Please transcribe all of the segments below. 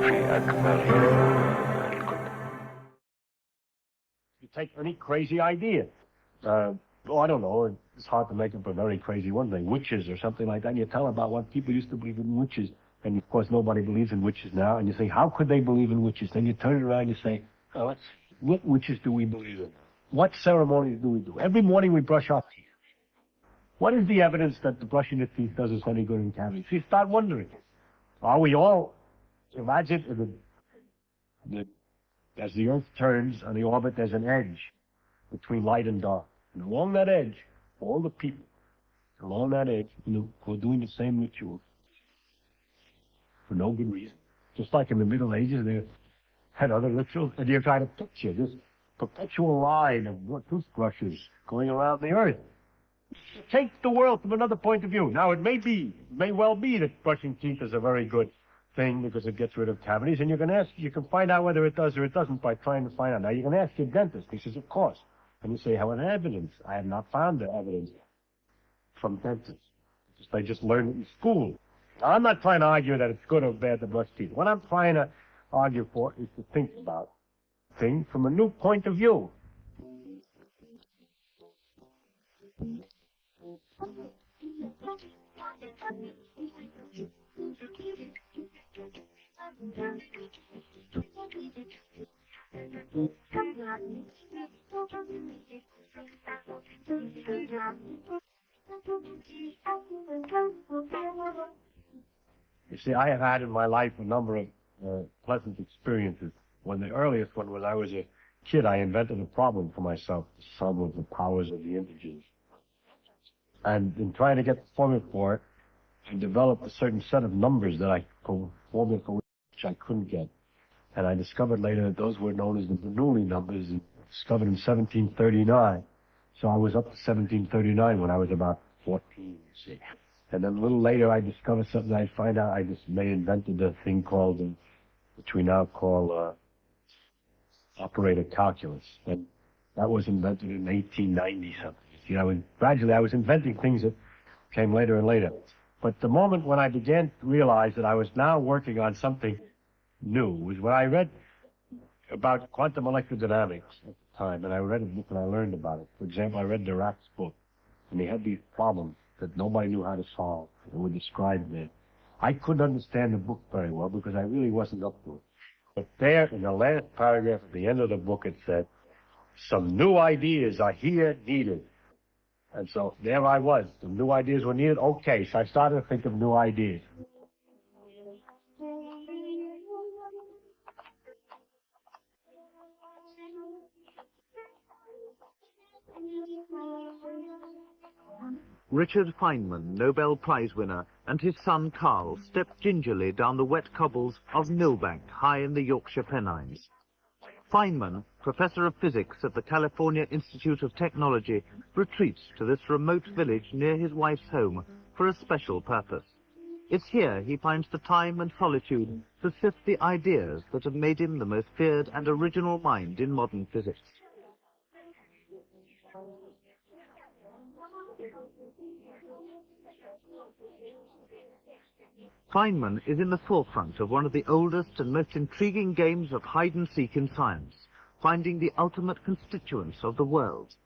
You take any crazy idea. I don't know, it's hard to make up a very crazy one thing, witches or something like that, and you tell about what people used to believe in witches, and of course nobody believes in witches now, and you say, how could they believe in witches? Then you turn it around and you say, oh, what witches do we believe in? What ceremonies do we do? Every morning we brush our teeth. What is the evidence that the brushing the teeth does us any good in cavities? You start wondering, are we all, imagine as the Earth turns on the orbit, there's an edge between light and dark. And along that edge, all the people along that edge were doing the same rituals for no good reason. Just like in the Middle Ages, they had other rituals. And you're trying to picture this perpetual line of toothbrushes going around the Earth. Take the world from another point of view. Now, it may well be that brushing teeth is a very good thing because it gets rid of cavities, and you can find out whether it does or it doesn't by trying to find out. Now, you can ask your dentist. He says, of course. And you say, how an evidence? I have not found the evidence from dentists. I just learned it in school. Now, I'm not trying to argue that it's good or bad to brush teeth. What I'm trying to argue for is to think about things from a new point of view. You see, I have had in my life a number of pleasant experiences. The earliest one, when I was a kid, I invented a problem for myself, the sum of the powers of the integers. And in trying to get the formula for it, I developed a certain set of numbers that formula for which I couldn't get. And I discovered later that those were known as the Bernoulli numbers, and discovered in 1739. So I was up to 1739 when I was about 14, you see. And then a little later I discovered something. I find out I just invented a thing called, which we now call operator calculus. And that was invented in 1890 something. You know, gradually I was inventing things that came later and later. But the moment when I began to realize that I was now working on something new was when I read about quantum electrodynamics at the time, and I read a book and I learned about it. For example, I read Dirac's book, and he had these problems that nobody knew how to solve. They were described there. I couldn't understand the book very well because I really wasn't up to it. But there, in the last paragraph at the end of the book, it said, some new ideas are here needed. And so there I was. The new ideas were needed. Okay, so I started to think of new ideas. Richard Feynman, Nobel Prize winner, and his son Carl stepped gingerly down the wet cobbles of Millbank, high in the Yorkshire Pennines. Feynman, professor of physics at the California Institute of Technology, retreats to this remote village near his wife's home for a special purpose. It's here he finds the time and solitude to sift the ideas that have made him the most feared and original mind in modern physics. Feynman is in the forefront of one of the oldest and most intriguing games of hide-and-seek in science, finding the ultimate constituents of the world.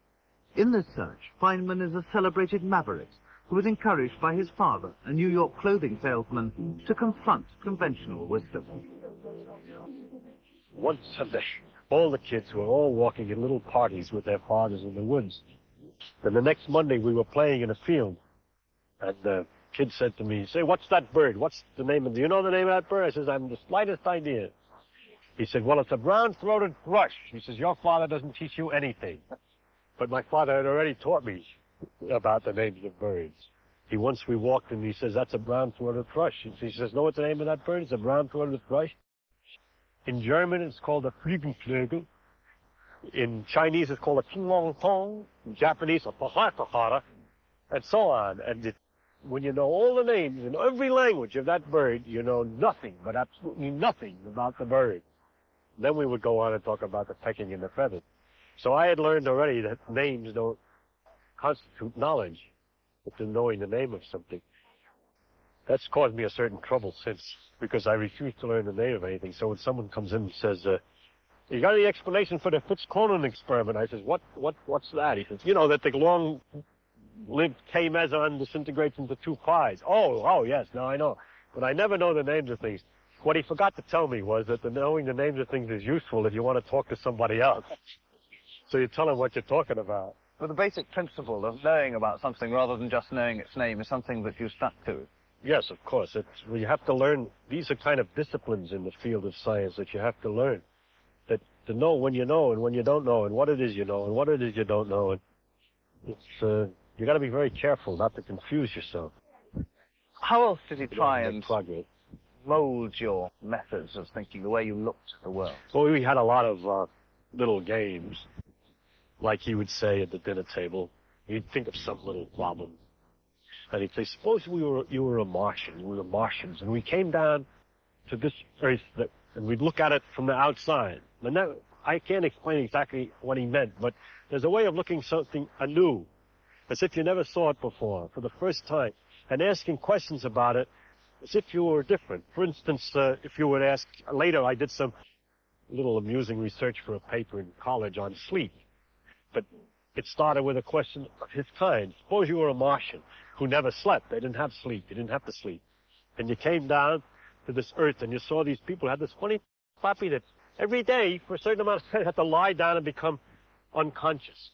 In this search, Feynman is a celebrated maverick who was encouraged by his father, a New York clothing salesman, to confront conventional wisdom. One Sunday, all the kids were all walking in little parties with their fathers in the woods. Then the next Monday, we were playing in a field, and the kid said to me, say, what's that bird? What's the name of it? Do you know the name of that bird? I says, I have the slightest idea. He said, well, it's a brown-throated thrush. He says, your father doesn't teach you anything. But my father had already taught me about the names of birds. Once we walked and he says, that's a brown-throated thrush. He says, know what's the name of that bird? It's a brown-throated thrush. In German, it's called a Flügelflügel. In Chinese, it's called a Qinglongtong. In Japanese, a Pahatahara, and so on. And when you know all the names in every language of that bird, you know nothing, but absolutely nothing about the bird. Then we would go on and talk about the pecking and the feathers. So I had learned already that names don't constitute knowledge, but to knowing the name of something. That's caused me a certain trouble since, because I refuse to learn the name of anything. So when someone comes in and says, you got any explanation for the Fitz-Conan experiment? I says, what's that? He says, you know, that the long-lived K-meson disintegrates into 2 pies. Oh, yes, now I know. But I never know the names of things. What he forgot to tell me was that knowing the names of things is useful if you want to talk to somebody else. So you tell them what you're talking about. But the basic principle of knowing about something rather than just knowing its name is something that you stuck to. Yes, of course. You have to learn. These are kind of disciplines in the field of science that you have to learn. That to know when you know and when you don't know, and what it is you know and what it is you don't know. And it's you got to be very careful not to confuse yourself. How else did he try and progress. mold your methods of thinking, the way you looked at the world? Well, we had a lot of little games, like he would say at the dinner table. He'd think of some little problem. And he'd say, suppose you were a Martian, we were Martians, and we came down to this Earth, and we'd look at it from the outside. And I can't explain exactly what he meant, but there's a way of looking something anew, as if you never saw it before, for the first time, and asking questions about it as if you were different. For instance, if you were asked, later I did some little amusing research for a paper in college on sleep, but it started with a question of his kind. Suppose you were a Martian who never slept. They didn't have sleep. You didn't have to sleep. And you came down to this Earth and you saw these people had this funny property that every day for a certain amount of time had to lie down and become unconscious.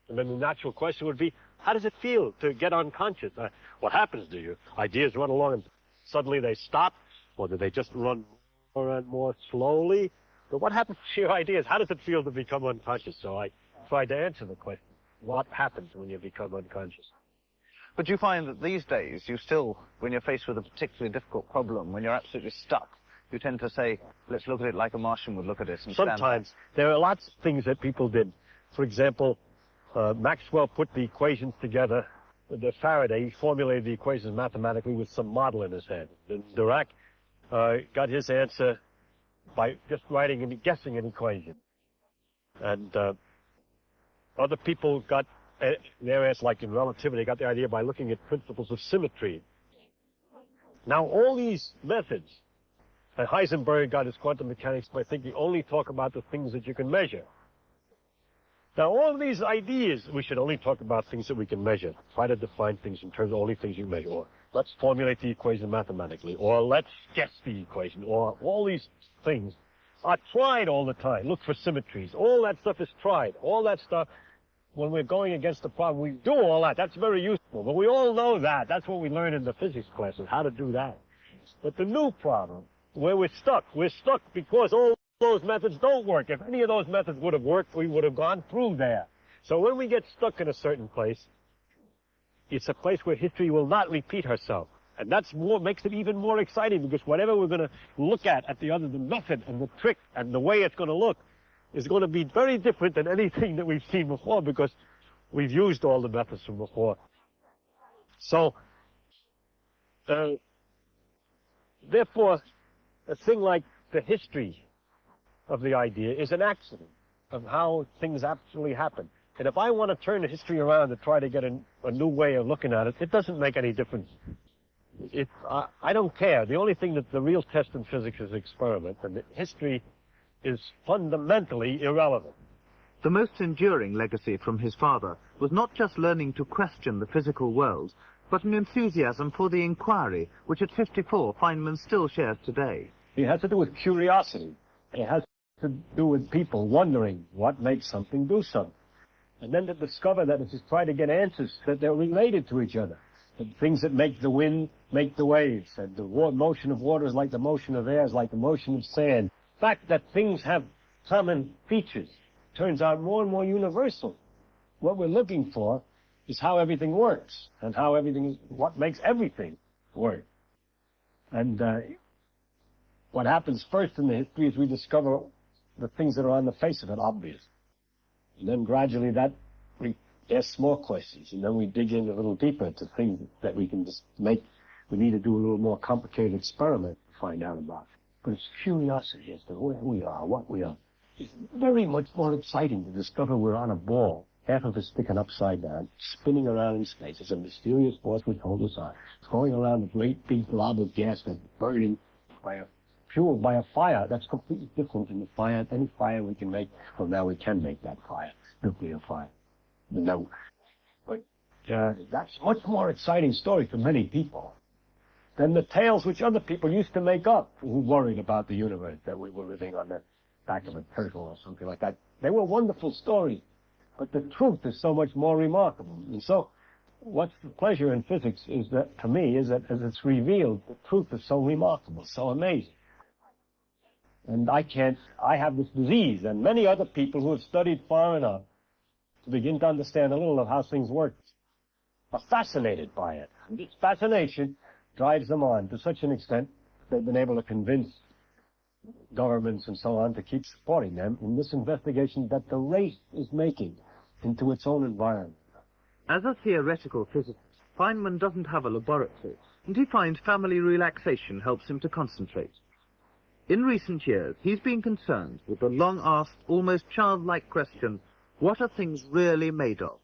And then the natural question would be, how does it feel to get unconscious? What happens to you? Ideas run along and suddenly they stop, or do they just run more and more slowly? But what happens to your ideas? How does it feel to become unconscious? So I tried to answer the question. What happens when you become unconscious? But you find that these days, you still, when you're faced with a particularly difficult problem, when you're absolutely stuck, you tend to say, let's look at it like a Martian would look at it. And sometimes. There are lots of things that people did. For example, Maxwell put the equations together. The Faraday, he formulated the equations mathematically with some model in his head. And Dirac got his answer by just writing and guessing an equation. And other people got their answer, like in relativity, got the idea by looking at principles of symmetry. Now, all these methods, and Heisenberg got his quantum mechanics by thinking only talk about the things that you can measure. Now, all of these ideas, we should only talk about things that we can measure. Try to define things in terms of only things you measure. Or let's formulate the equation mathematically. Or let's guess the equation. Or all these things are tried all the time. Look for symmetries. All that stuff is tried. All that stuff, when we're going against a problem, we do all that. That's very useful. But we all know that. That's what we learn in the physics classes, how to do that. But the new problem, where we're stuck because all those methods don't work. If any of those methods would have worked, we would have gone through there. So when we get stuck in a certain place, it's a place where history will not repeat herself. And that's makes it even more exciting, because whatever we're going to look at the method and the trick and the way it's going to look is going to be very different than anything that we've seen before, because we've used all the methods from before. So, therefore, a thing like the history of the idea is an accident of how things actually happen. And if I want to turn the history around to try to get a new way of looking at it, it doesn't make any difference. I don't care. The only thing that the real test in physics is experiment, and history is fundamentally irrelevant. The most enduring legacy from his father was not just learning to question the physical world, but an enthusiasm for the inquiry, which at 54 Feynman still shares today. It has to do with curiosity. It has to do with people wondering what makes something do something. And then to discover that it's try to get answers that they're related to each other. The things that make the wind make the waves, and the motion of water is like the motion of air, is like the motion of sand. The fact that things have common features turns out more and more universal. What we're looking for is how everything works, and how everything is, what makes everything work. And what happens first in the history is we discover the things that are on the face of it obvious. And then gradually we ask more questions, and then we dig in a little deeper to things that we can just make. We need to do a little more complicated experiment to find out about. But it's curiosity as to where we are, what we are. It's very much more exciting to discover we're on a ball half of it sticking upside down, spinning around in space. It's a mysterious force which holds us on. It's going around a great big blob of gas that's burning fueled by a fire that's completely different than any fire we can make. Well, now we can make that fire, nuclear fire. No. But that's a much more exciting story for many people than the tales which other people used to make up who worried about the universe, that we were living on the back of a turtle or something like that. They were wonderful stories, but the truth is so much more remarkable. And so what's the pleasure in physics is that, to me, is that as it's revealed, the truth is so remarkable, so amazing. And I have this disease, and many other people who have studied far enough to begin to understand a little of how things work are fascinated by it. And this fascination drives them on to such an extent they've been able to convince governments and so on to keep supporting them in this investigation that the race is making into its own environment. As a theoretical physicist, Feynman doesn't have a laboratory, and he finds family relaxation helps him to concentrate. In recent years, he's been concerned with the long-asked, almost childlike question, what are things really made of?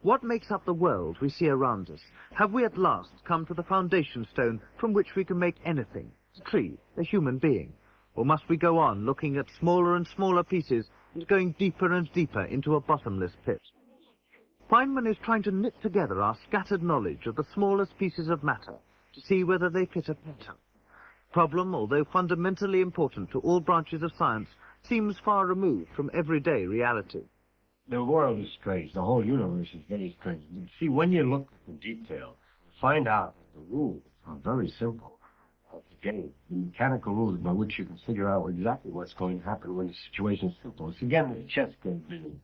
What makes up the world we see around us? Have we at last come to the foundation stone from which we can make anything, a tree, a human being? Or must we go on looking at smaller and smaller pieces and going deeper and deeper into a bottomless pit? Feynman is trying to knit together our scattered knowledge of the smallest pieces of matter to see whether they fit a pattern. The problem, although fundamentally important to all branches of science, seems far removed from everyday reality. The world is strange. The whole universe is very strange. You see, when you look at the detail, you find out that the rules are very simple of the game. The mechanical rules by which you can figure out exactly what's going to happen when the situation is simple. It's again the chess game business.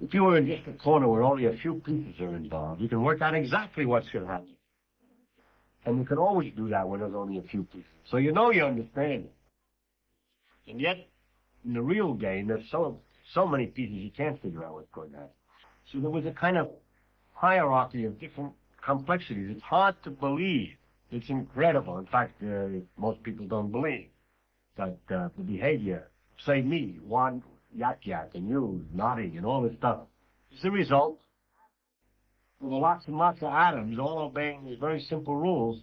If you were in just a corner where only a few pieces are involved, you can work out exactly what's going to happen. And you can always do that when there's only a few pieces. So you know you understand it. And yet, in the real game, there's so many pieces you can't figure out what's going to happen. So there was a kind of hierarchy of different complexities. It's hard to believe. It's incredible. In fact, most people don't believe that the behavior, say me, one yak, and you, nodding, and all this stuff, is the result of lots and lots of atoms all obeying these very simple rules,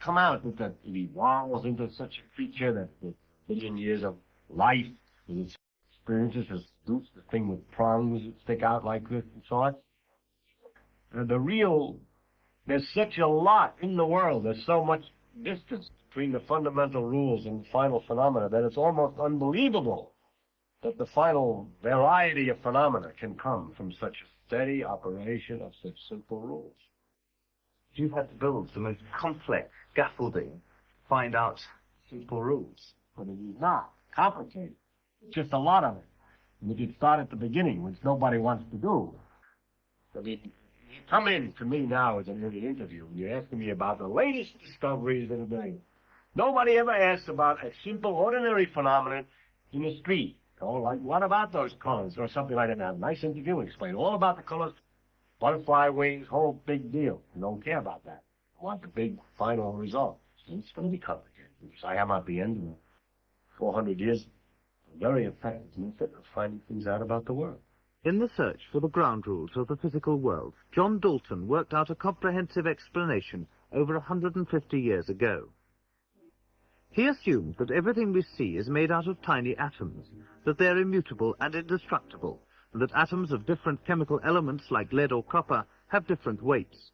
come out that it evolves into such a creature that with a billion years of life, with its experiences, has produced the thing with prongs that stick out like this and so on. There's such a lot in the world, there's so much distance between the fundamental rules and the final phenomena that it's almost unbelievable that the final variety of phenomena can come from such a steady operation of such simple rules. You've had to build the most complex scaffolding to find out simple rules. But it is not complicated. It's just a lot of it. And we could start at the beginning, which nobody wants to do. I mean, you come in to me now as an interview, and you're asking me about the latest discoveries in the day. Nobody ever asks about a simple, ordinary phenomenon in the street. Oh, like, what about those colors? Or something like that. Now, nice interview, explain all about the colors, butterfly wings, whole big deal. You don't care about that. I want the big final result. And it's going to be complicated. Because I am at the end of 400 years, a very effective method of finding things out about the world. In the search for the ground rules of the physical world, John Dalton worked out a comprehensive explanation over 150 years ago. He assumed that everything we see is made out of tiny atoms, that they are immutable and indestructible, and that atoms of different chemical elements like lead or copper have different weights.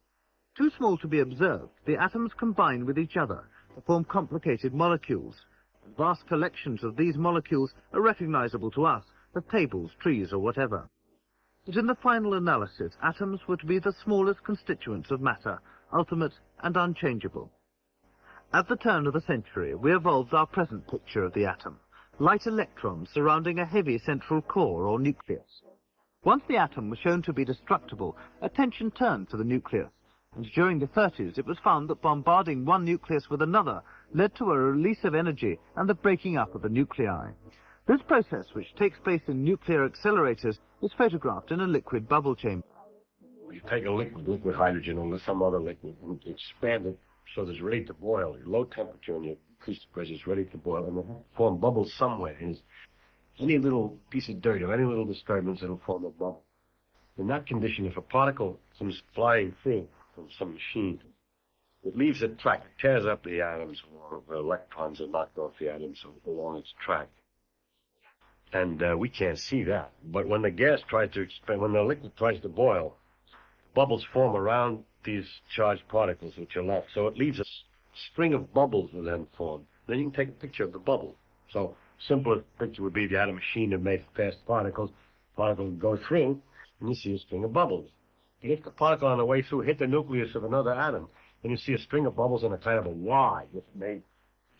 Too small to be observed, the atoms combine with each other to form complicated molecules, and vast collections of these molecules are recognizable to us as tables, trees, or whatever. But in the final analysis, atoms were to be the smallest constituents of matter, ultimate and unchangeable. At the turn of the century, we evolved our present picture of the atom, light electrons surrounding a heavy central core or nucleus. Once the atom was shown to be destructible, attention turned to the nucleus, and during the 30s it was found that bombarding one nucleus with another led to a release of energy and the breaking up of the nuclei. This process, which takes place in nuclear accelerators, is photographed in a liquid bubble chamber. You take a liquid hydrogen or some other liquid and expand it so that it's ready to boil. Your low temperature and your increased pressure is ready to boil, and it'll form bubbles somewhere. And any little piece of dirt or any little disturbance, it'll form a bubble. In that condition, if a particle comes flying through from some machine, it leaves a track, it tears up the atoms, or the electrons are knocked off the atoms along its track. And we can't see that. But when the gas tries to expand, when the liquid tries to boil, bubbles form around these charged particles which are left. So it leaves a string of bubbles that then form. Then you can take a picture of the bubble. So simplest picture would be if you had a machine that made fast particles would go through, and you see a string of bubbles. But if the particle on the way through hit the nucleus of another atom, then you see a string of bubbles in a kind of a Y. It's made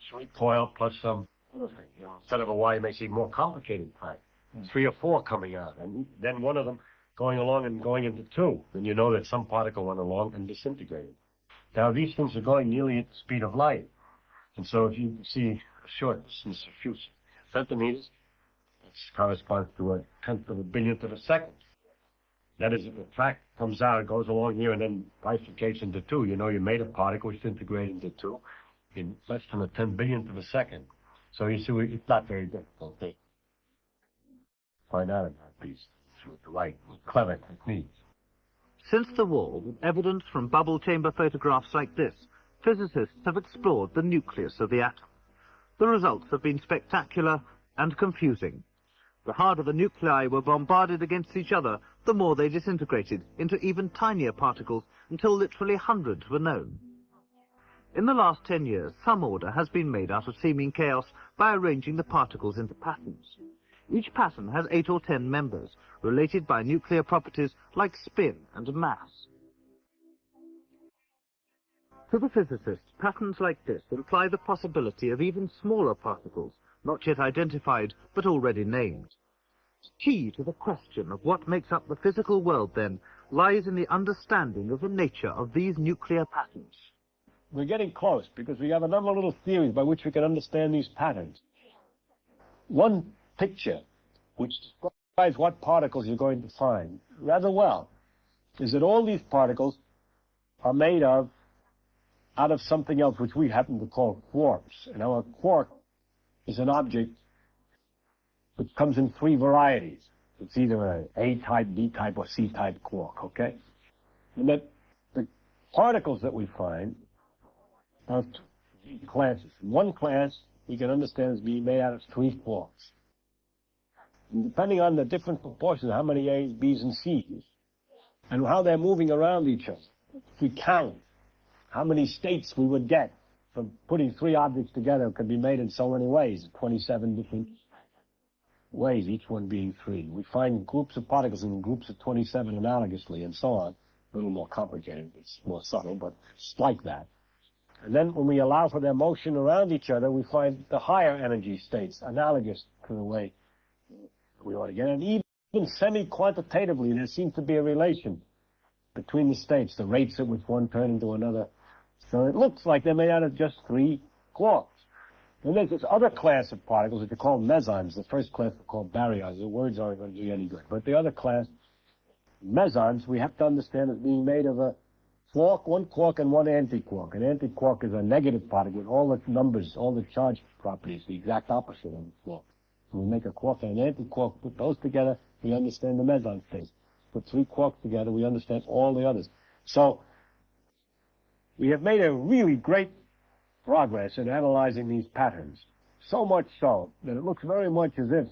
three coil plus some other thing. You know, instead of a Y, you may see more complicated type. 3 or 4 coming out, and then one of them going along and going into 2. Then you know that some particle went along and disintegrated. Now, these things are going nearly at the speed of light. And so if you see a short distance, a few centimeters, that corresponds to a tenth of a billionth of a second. That is, if the track comes out, it goes along here and then bifurcates into 2. You know you made a particle which integrated into 2 in less than a 10 billionth of a second. So you see, it's not very difficult to find out about these with the right, clever techniques. Since the war, with evidence from bubble chamber photographs like this, physicists have explored the nucleus of the atom. The results have been spectacular and confusing. The harder the nuclei were bombarded against each other, the more they disintegrated into even tinier particles until literally hundreds were known. In the last 10 years, some order has been made out of seeming chaos by arranging the particles into patterns. Each pattern has 8 or 10 members, related by nuclear properties like spin and mass. To the physicist, patterns like this imply the possibility of even smaller particles, not yet identified, but already named. The key to the question of what makes up the physical world, then, lies in the understanding of the nature of these nuclear patterns. We're getting close, because we have a number of little theories by which we can understand these patterns. One picture, which describes what particles you're going to find rather well, is that all these particles are made out of something else which we happen to call quarks. And our quark is an object which comes in 3 varieties. It's either an A-type, B-type, or C-type quark, okay? And that the particles that we find are 3 classes. In one class, we can understand as being made out of 3 quarks. And depending on the different proportions, how many A's, B's, and C's, and how they're moving around each other, if we count how many states we would get from putting 3 objects together, could be made in so many ways, 27 different ways, each one being 3. We find groups of particles in groups of 27 analogously, and so on. A little more complicated, it's more subtle, but it's like that. And then when we allow for their motion around each other, we find the higher energy states analogous to the way we ought to get. And even semi-quantitatively, there seems to be a relation between the states, the rates at which one turns into another. So it looks like they're made out of just 3 quarks. And there's this other class of particles which are called mesons. The first class are called baryons. The words aren't going to do you any good. But the other class, mesons, we have to understand as being made of a quark, 1 quark, and 1 antiquark. An antiquark is a negative particle with all the numbers, all the charge properties, the exact opposite of the quark. When we make a quark and an antiquark, put those together, we understand the meson state. Put 3 quarks together, we understand all the others. So we have made a really great progress in analyzing these patterns. So much so that it looks very much as if,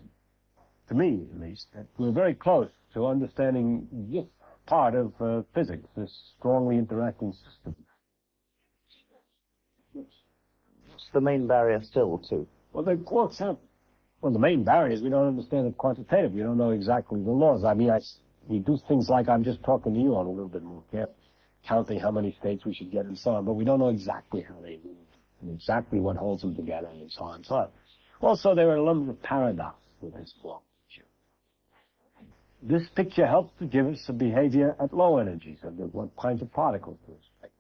to me at least, that we're very close to understanding this part of physics, this strongly interacting system. What's the main barrier still to? Well, the quarks have, the main barrier is we don't understand it quantitatively. We don't know exactly the laws. I mean, we do things like I'm just talking to you on a little bit more careful, counting how many states we should get and so on, but we don't know exactly how they move and exactly what holds them together and so on and so on. Also, there are a number of paradoxes with this quark picture. This picture helps to give us the behavior at low energies of what kinds of particles to expect.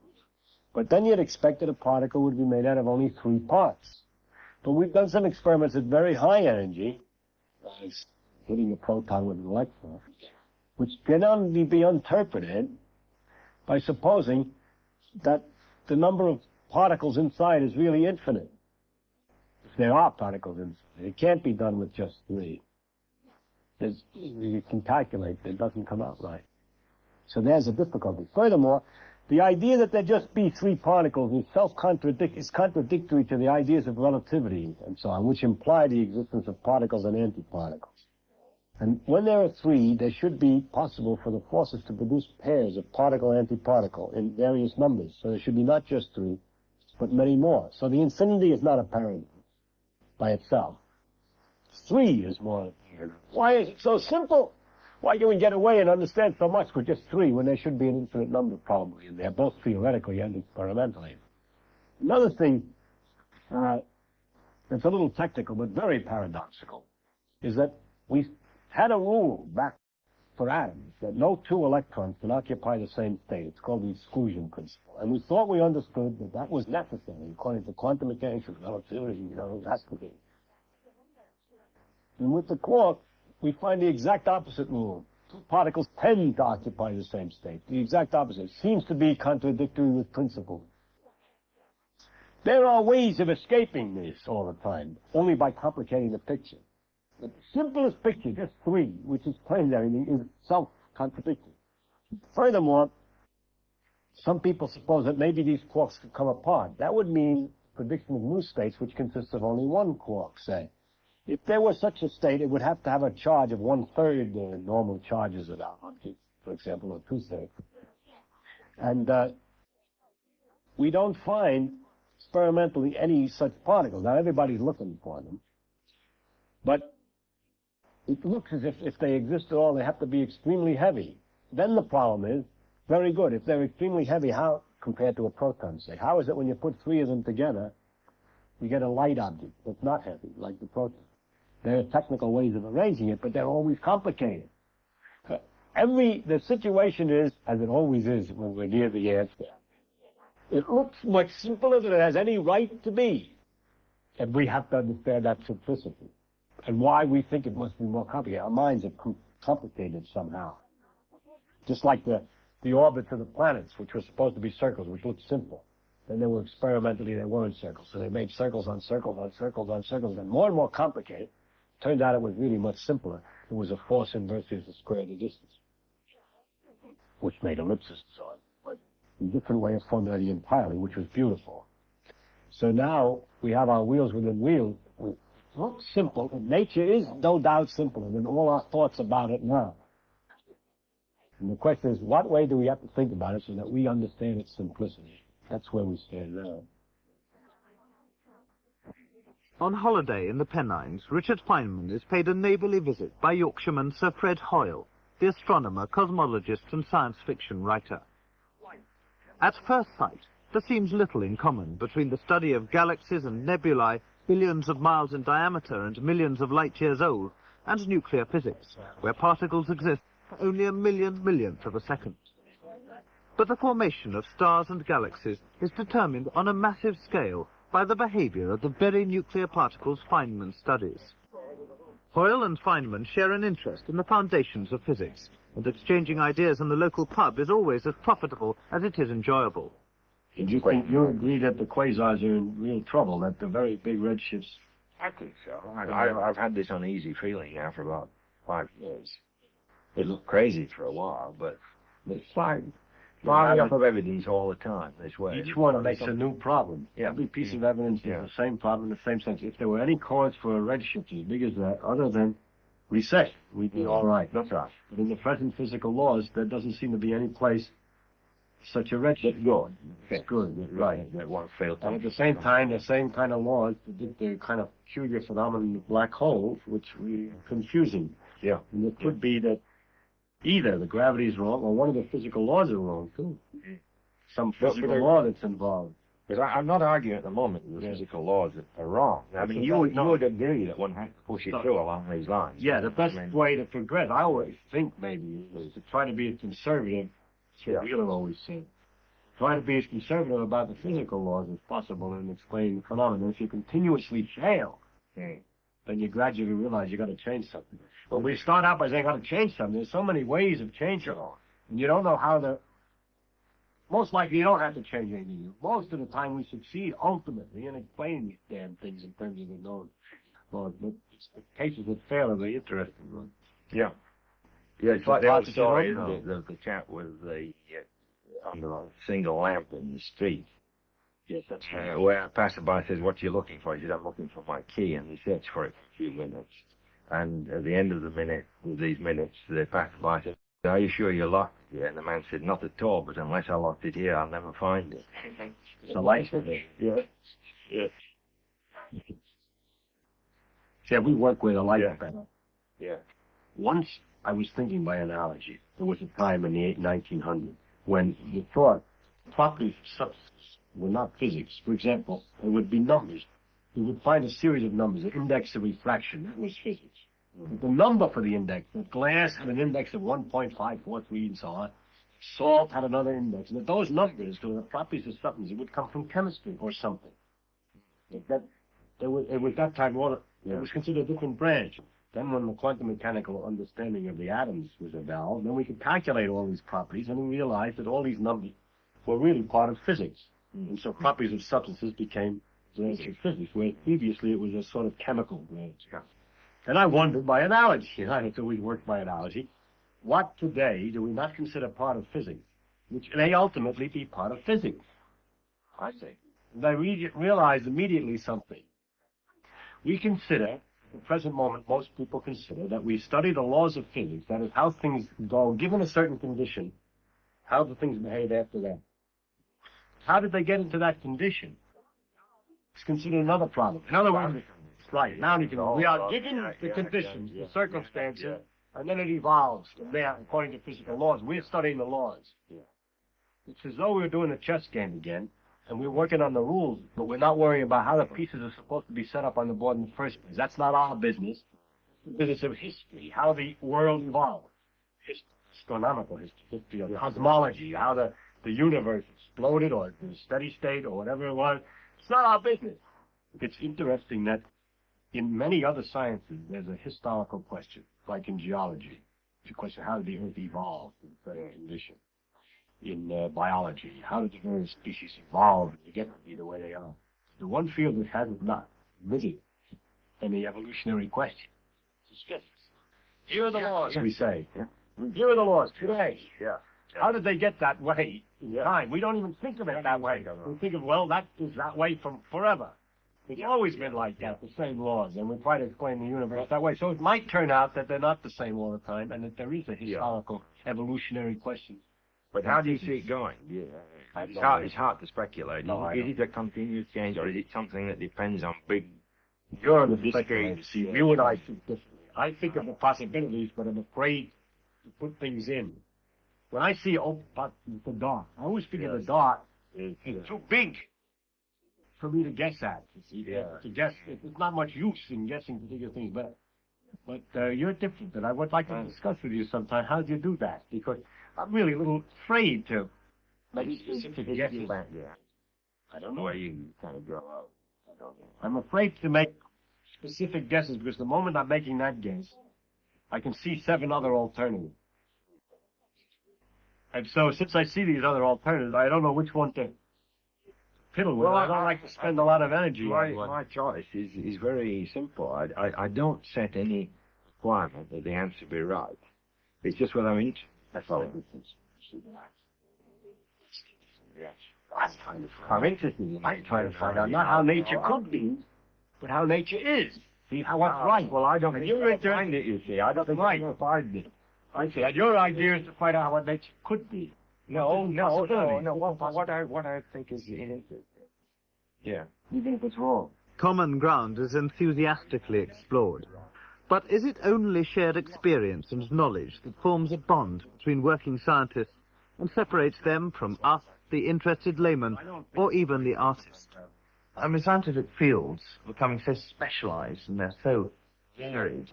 But then you'd expect that a particle would be made out of only 3 parts. But we've done some experiments at very high energy, hitting a proton with an electron, which can only be interpreted by supposing that the number of particles inside is really infinite. If there are particles inside, it can't be done with just 3. You can calculate, it doesn't come out right. So there's a difficulty. Furthermore, the idea that there just be three particles is contradictory to the ideas of relativity and so on, which imply the existence of particles and antiparticles. And when there are three, there should be possible for the forces to produce pairs of particle-antiparticle in various numbers. So there should be not just three, but many more. So the infinity is not apparent by itself. Three is more apparent. Why is it so simple? Why can we get away and understand so much with just three when there should be an infinite number probably in there, both theoretically and experimentally? Another thing that's a little technical but very paradoxical is that we had a rule back for atoms that no two electrons can occupy the same state. It's called the exclusion principle. And we thought we understood that that was necessary according to quantum mechanics and relativity, it has to be. And with the quark, we find the exact opposite rule. Two particles tend to occupy the same state. The exact opposite. Seems to be contradictory with principle. There are ways of escaping this all the time, only by complicating the picture. The simplest picture, just three, which explains everything, is self-contradictory. Furthermore, some people suppose that maybe these quarks could come apart. That would mean prediction of new states, which consists of only one quark, say. If there was such a state, it would have to have a charge of 1/3 the normal charges of our object, for example, or 2/3. And we don't find experimentally any such particles. Now, everybody's looking for them. But it looks as if they exist at all, they have to be extremely heavy. Then the problem is, very good, if they're extremely heavy, how, compared to a proton, say, how is it when you put three of them together, you get a light object that's not heavy, like the proton? There are technical ways of arranging it, but they're always complicated. The situation is, as it always is when we're near the answer, it looks much simpler than it has any right to be. And we have to understand that simplicity. And why we think it must be more complicated. Our minds are complicated somehow. Just like the orbits of the planets, which were supposed to be circles, which looked simple. Then they were experimentally, they weren't circles. So they made circles on circles on circles on circles, and more complicated. Turned out it was really much simpler. It was a force inverse is the square of the distance, which made ellipses and so on. But a different way of formulating entirely, which was beautiful. So now we have our wheels within wheels. It looks simple, and nature is no doubt simpler than all our thoughts about it now. And the question is, what way do we have to think about it so that we understand its simplicity? That's where we stand now. On holiday in the Pennines, Richard Feynman is paid a neighbourly visit by Yorkshireman Sir Fred Hoyle, the astronomer, cosmologist and science fiction writer. At first sight, there seems little in common between the study of galaxies and nebulae billions of miles in diameter and millions of light-years old, and nuclear physics, where particles exist for only a millionth of a second. But the formation of stars and galaxies is determined on a massive scale by the behavior of the very nuclear particles Feynman studies. Hoyle and Feynman share an interest in the foundations of physics, and exchanging ideas in the local pub is always as profitable as it is enjoyable. Did you think you agree that the quasars are in real trouble, that the very big redshifts? I think so. I've had this uneasy feeling now for about 5 years. It looked crazy for a while, but it's like lining up of evidence all the time this way. Each one makes a new problem. Yeah. Every piece of evidence is the same problem in the same sense. If there were any cause for a redshift as big as that, other than recession, we'd be all right. That's right. But in the present physical laws, there doesn't seem to be any place such a redshift. That's good. It's good, right. That won't fail. And at the same time, the same kind of laws predict the kind of peculiar phenomenon of black holes, which we are confusing. Yeah. And it could be that either the gravity is wrong or one of the physical laws are wrong, too. Some physical law that's involved. Because I'm not arguing at the moment that the physical laws are wrong. I mean, you would agree that one has to push it through along these lines. Yeah, the best way to progress, I always think maybe, is to try to be as conservative, as Wheeler always said. Try to be as conservative about the physical laws as possible in explaining the phenomenon. If you continuously fail, then you gradually realize you got to change something. But we start out by saying, got to change something. There's so many ways of changing it. And you don't know how to... Most likely you don't have to change anything. Most of the time we succeed ultimately in explaining these damn things in terms of the known laws. But it's the cases that fail are the interesting ones. Yeah. Yeah, it's like the old Lots of story, people isn't it? The chap with the under a single lamp in the street. Yes, that's Where a passerby says, "What are you looking for?" He says, "I'm looking for my key," and he searches for it for a few minutes. And at the end of these minutes, the passerby says, "Are you sure you locked it here?" And the man said, "Not at all, but unless I locked it here, I'll never find it." It's a life of it. Yeah. Yeah. Yeah, we work with a life better. Yeah. Once I was thinking by analogy. There was a time in the 1900s when you thought properties of substances were not physics. For example, there would be numbers. You would find a series of numbers, an index of refraction. That was physics. The number for the index, that glass had an index of 1.543 and so on. Salt had another index. And that those numbers, to the properties of substances, would come from chemistry or something. It was that time, it was considered a different branch. Then when the quantum mechanical understanding of the atoms was evolved, then we could calculate all these properties, and we realized that all these numbers were really part of physics. And so properties of substances became branch of physics, whereas previously it was a sort of chemical branch. And I wondered by analogy, I had always worked by analogy, what today do we not consider part of physics, which may ultimately be part of physics? I see. And I realized immediately something. We consider, at the present moment, most people consider that we study the laws of physics, that is, how things go, given a certain condition, how do things behave after that. How did they get into that condition? It's considered another problem. In other words, right, now we are given the conditions, the circumstances, and then it evolves from there according to physical laws. We're studying the laws. It's as though we were doing a chess game again, and we're working on the rules, but we're not worrying about how the pieces are supposed to be set up on the board in the first place. That's not our business. It's the business of history, how the world evolved. Astronomical history of cosmology, how the universe exploded or in a steady state or whatever it was. It's not our business. It's interesting that in many other sciences, there's a historical question, like in geology. It's a question, how did the Earth evolve in certain condition? In biology, how did the various species evolve to get to be the way they are? The one field that has not admitted any evolutionary question is physics. Here are the laws, we say. Here are the laws today. How did they get that way in time? We don't even think of it that way. We think of, well, that is that way from forever. It's always been like that, the same laws, and we try to explain the universe that way. So it might turn out that they're not the same all the time, and that there is a historical evolutionary question. But how do you see it going? It's hard to speculate. Is it a continuous change, or is it something that depends on big... You're the speculator. See, you and I think differently. I think of the possibilities, but I'm afraid to put things in. When I see the dark, I always figure the dark is too big for me to guess at. You see, to guess, there's not much use in guessing particular things, but you're different, and I would like to discuss with you sometime how do you do that, because I'm really a little afraid to make specific guesses. I don't know where you kind of grow up. I don't know. I'm afraid to make specific guesses because the moment I'm making that guess, I can see 7 other alternatives. And so since I see these other alternatives, I don't know which one to fiddle with. Well, I don't like to spend a lot of energy on one. My choice is very simple. I don't set any requirement that the answer be right. It's just what I'm interested. That's all. I'm interested in trying to find out not how nature could be, but how nature is. See how what's right. Well, I don't think you'll find it, you see. I don't think you'll find it. I see. And your idea is to find out what nature could be. No. What I think is interesting. Yeah. You think it's wrong? Common ground is enthusiastically explored. But is it only shared experience and knowledge that forms a bond between working scientists and separates them from us, the interested layman, or even the artist? I mean, scientific fields are becoming so specialized and they're so varied.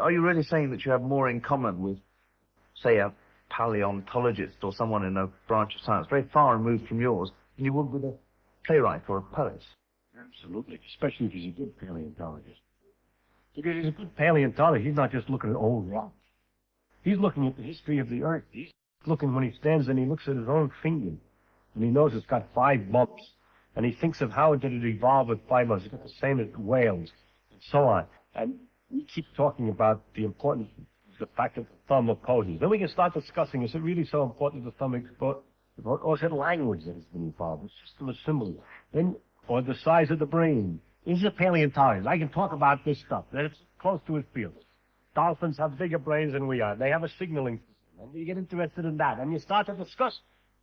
Are you really saying that you have more in common with, say, a paleontologist or someone in a branch of science very far removed from yours than you would with a playwright or a poet? Absolutely, especially if he's a good paleontologist. Because he's a good paleontologist, he's not just looking at old rocks. He's looking at the history of the Earth. He's looking when he stands and he looks at his own finger. And he knows it's got 5 bumps. And he thinks of how did it evolve with 5 bumps. It's got the same as whales, and so on. And we keep talking about the importance of the fact that the thumb opposes. Then we can start discussing, is it really so important the thumb or is it language that has been involved, a system of symbols? Then, or the size of the brain. He's a paleontologist. I can talk about this stuff. That's close to his field. Dolphins have bigger brains than we are. They have a signaling system. And you get interested in that. And you start to discuss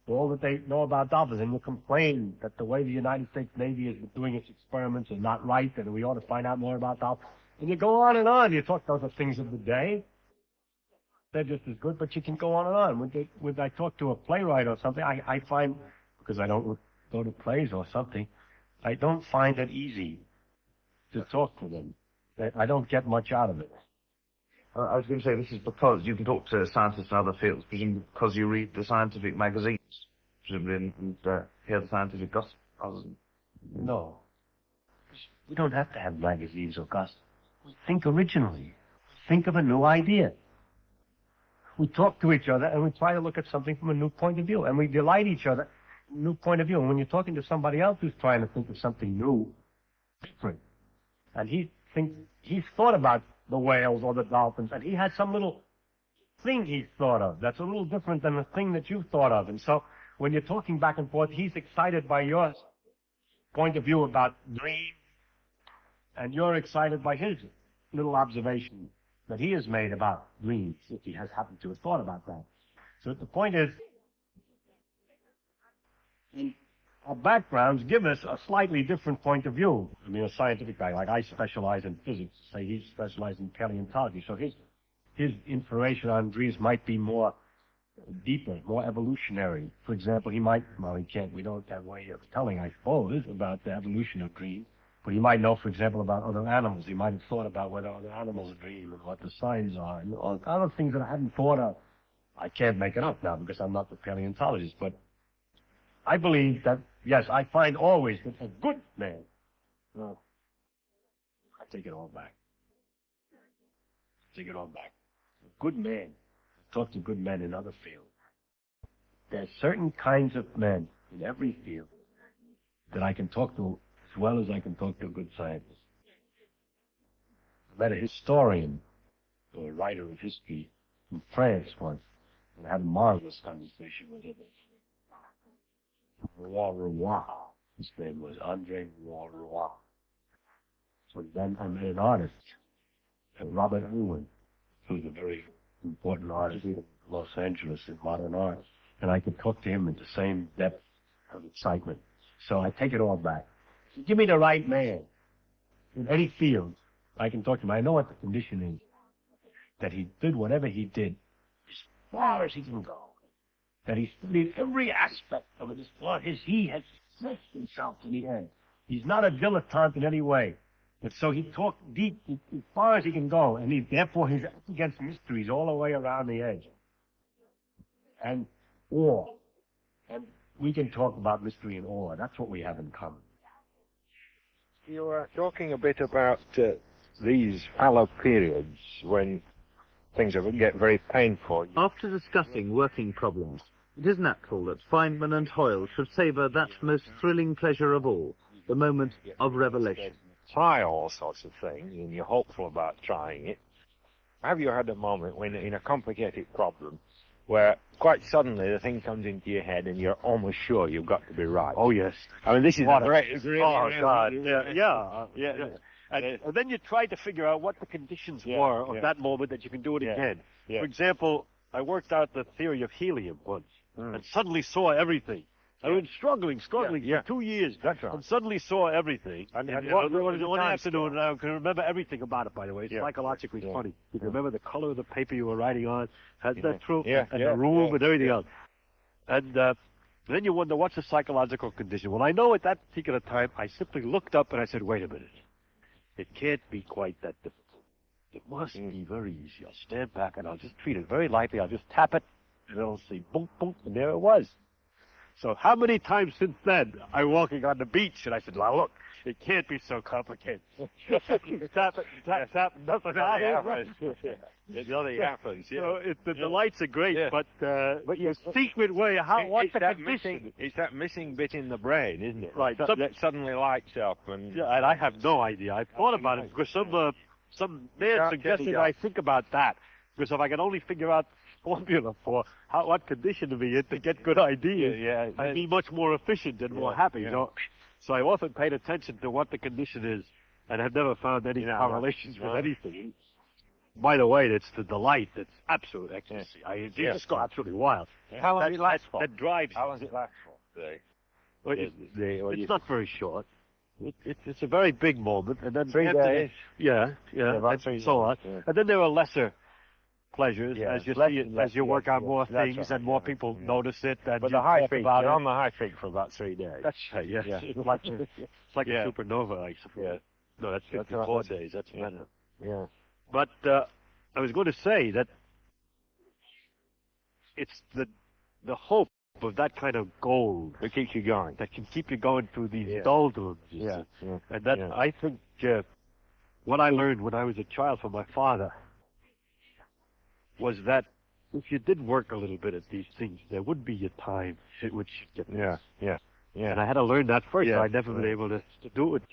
all that they know about dolphins. And you complain that the way the United States Navy is doing its experiments is not right, and we ought to find out more about dolphins. And you go on and on. You talk those are things of the day. They're just as good, but you can go on and on. When I talk to a playwright or something, I find, because I don't go to plays or something, I don't find it easy to talk to them. I don't get much out of it. I was going to say, this is because you can talk to scientists in other fields, presumably because you read the scientific magazines, presumably, and hear the scientific gossip. No. We don't have to have magazines or gossip. We think originally. Think of a new idea. We talk to each other, and we try to look at something from a new point of view, and we delight each other in a new point of view. And when you're talking to somebody else who's trying to think of something new, different, and he's thought about the whales or the dolphins, and he had some little thing he thought of that's a little different than the thing that you thought of. And so when you're talking back and forth, he's excited by your point of view about dreams, and you're excited by his little observation that he has made about dreams, if he has happened to have thought about that. So the point is, our backgrounds give us a slightly different point of view. I mean, a scientific guy, like I specialize in physics, say he specializes in paleontology, so his information on dreams might be more deeper, more evolutionary. For example, we don't have a way of telling, I suppose, about the evolution of dreams, but he might know, for example, about other animals. He might have thought about whether other animals dream and what the signs are, and all other things that I hadn't thought of. I can't make it up now because I'm not the paleontologist, but I believe that, yes, I find always that a good man, I take it all back. A good man, talk to good men in other fields. There's certain kinds of men in every field that I can talk to as well as I can talk to a good scientist. I met a historian, or a writer of history, in France once, and I had a marvelous conversation with him. Roy. His name was Andre Roy. So then I met an artist, Robert Irwin, who's a very important artist in Los Angeles in modern art. And I could talk to him in the same depth of excitement. So I take it all back. Give me the right man in any field. I can talk to him. I know what the condition is. That he did whatever he did as far as he can go. That he studied every aspect of it as far as he has stretched himself to the end. He's not a dilettante in any way. And so he talked deep as far as he can go, and therefore he's up against mysteries all the way around the edge. And awe. And we can talk about mystery and awe. That's what we have in common. You were talking a bit about these fallow periods when things get very painful. After discussing working problems, it is natural that Feynman and Hoyle should savour that most thrilling pleasure of all, the moment of revelation. Try all sorts of things, and you're hopeful about trying it. Have you had a moment when, in a complicated problem, where quite suddenly the thing comes into your head and you're almost sure you've got to be right? Oh, yes. I mean, this is a great... Oh, God. Yeah. And then you try to figure out what the conditions were of that moment that you can do it again. Yeah. For example, I worked out the theory of helium once, and suddenly saw everything. I was struggling for 2 years, and suddenly saw everything. And one afternoon, and I can remember everything about it, by the way. It's psychologically funny. You can remember the color of the paper you were writing on. Is that true? And the room and everything else. And then you wonder, what's the psychological condition? Well, I know at that particular time, I simply looked up and I said, wait a minute. It can't be quite that difficult. It must be very easy. I'll stand back and I'll just treat it very lightly. I'll just tap it, and it'll say boom, boom, and there it was. So how many times since then I'm walking on the beach and I said, well, look, it can't be so complicated. tap it, nothing happens. Nothing happens, So the lights are great, but your secret way, what's the condition? It's that missing bit in the brain, isn't it? Right. That suddenly lights up. And I have no idea. I thought about it because some man suggested I think about that. Because if I could only figure out formula for what condition to be in to get good ideas, I'd be much more efficient and more happy. You know? So I often paid attention to what the condition is, and have never found any correlations with anything. By the way, it's the delight that's absolute ecstasy. You just go absolutely wild. How long does it last for? That drives you. How long does it last for? It's not very short. It's a very big moment, and then 3 days. And so on. Yeah. And then there are lesser pleasures as you see it, as you work on more That's things right, and more people notice it. And But you the high talk peak, about you're it. on the high peak for about 3 days. That's right. Yes. It's like a supernova, I suppose. No, that's 54 days. That's better. Yeah. But I was going to say that it's the hope of that kind of gold It keeps you going. that can keep you going through these doldrums. And that I think what I learned when I was a child from my father was that if you did work a little bit at these things, there would be a time at which you'd get this. Yeah. And I had to learn that first. I'd never been able to do it.